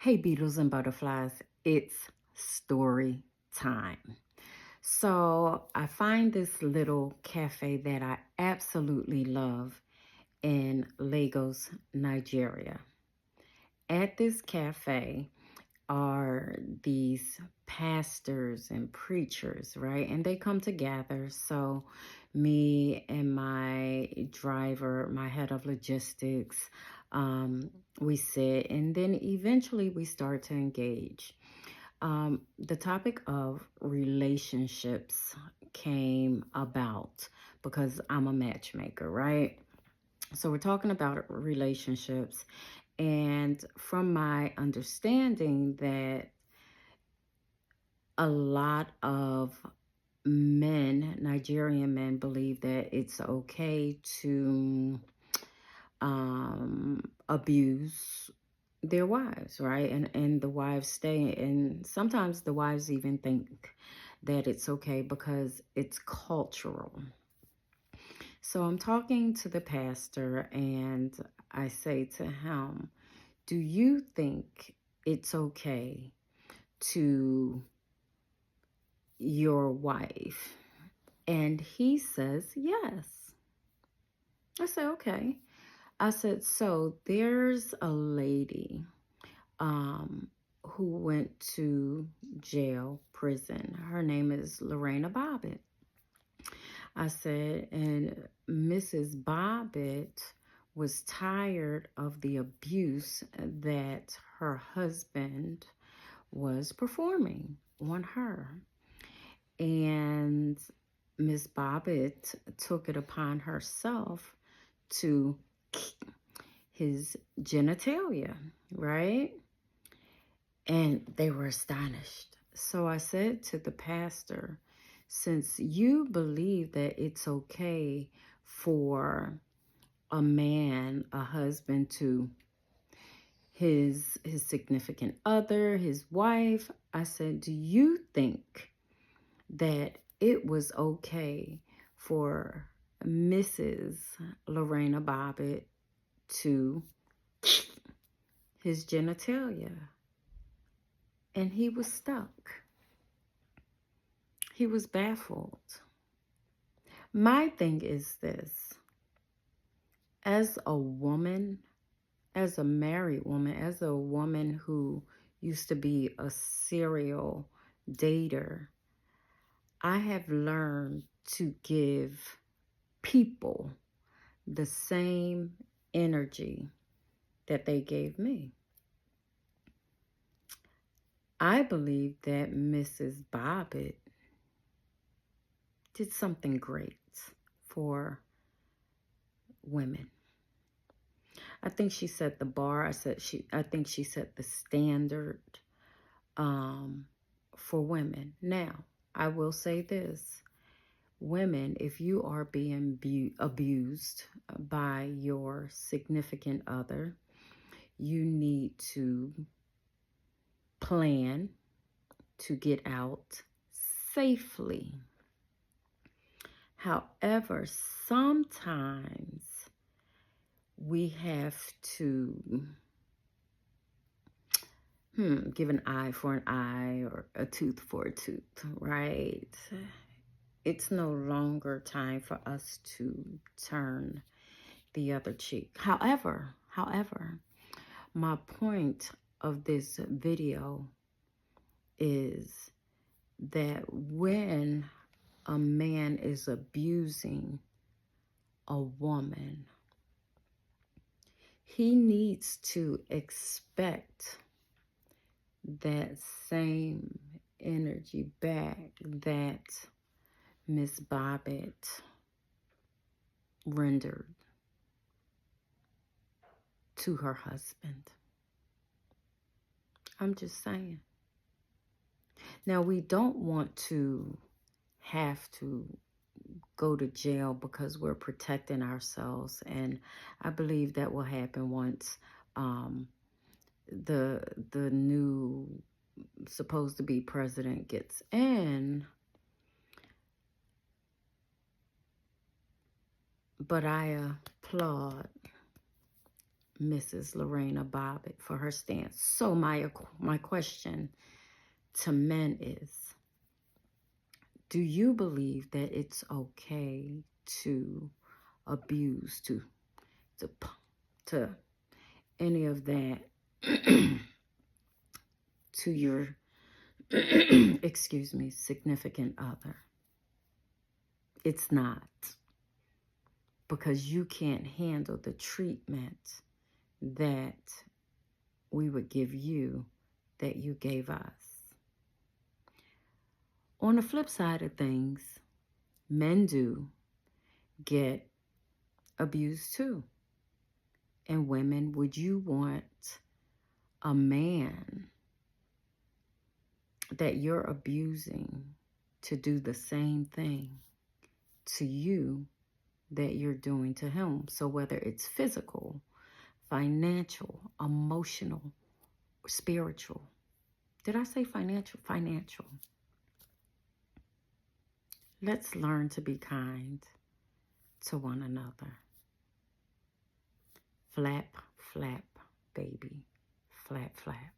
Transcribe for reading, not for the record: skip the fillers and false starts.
Hey, beetles and butterflies, it's story time. So, I find this little cafe that I absolutely love in Lagos, Nigeria. At this cafe are these pastors and preachers, right? And they come together. So, me and my driver, my head of logistics, we sit and then eventually we start to engage. The topic of relationships came about because I'm a matchmaker, right? So we're talking about relationships, and from my understanding that a lot of men, Nigerian men, believe that it's okay to abuse their wives, right? And the wives stay, and sometimes the wives even think that it's okay because it's cultural. So I'm talking to the pastor and I say to him, "Do you think it's okay to your wife?" And he says, "Yes." I say, "Okay." I said, "So there's a lady um, who went to jail, prison. Her name is Lorena Bobbitt." I said, and Mrs. Bobbitt was tired of the abuse that her husband was performing on her. And Miss Bobbitt took it upon herself to his genitalia, right? And they were astonished. So I said to the pastor, "Since you believe that it's okay for a man, a husband, to his significant other, his wife," I said, "do you think that it was okay for Mrs. Lorena Bobbitt to his genitalia?" And he was stuck. He was baffled. My thing is this: as a woman, as a married woman, as a woman who used to be a serial dater, I have learned to give people the same energy that they gave me. I believe that Mrs. Bobbitt did something great for women. I think she set the bar. I think she set the standard um, for women. Now, I will say this. Women, if you are being abused by your significant other, you need to plan to get out safely. However, sometimes we have to give an eye for an eye or a tooth for a tooth, right? It's no longer time for us to turn the other cheek. However, my point of this video is that when a man is abusing a woman, he needs to expect that same energy back that Miss Bobbitt rendered to her husband. I'm just saying. Now, we don't want to have to go to jail because we're protecting ourselves, and I believe that will happen once um, the new supposed to be president gets in. But I applaud Mrs. Lorena Bobbitt for her stance. So my question to men is, do you believe that it's okay to abuse, to any of that to your excuse me, significant other? It's not, because you can't handle the treatment that we would give you that you gave us. On the flip side of things, men do get abused too. And women, would you want a man that you're abusing to do the same thing to you that you're doing to him? So whether it's physical, financial, emotional, spiritual. Did I say financial? Financial. Let's learn to be kind to one another. Flap, flap, baby. Flap, flap.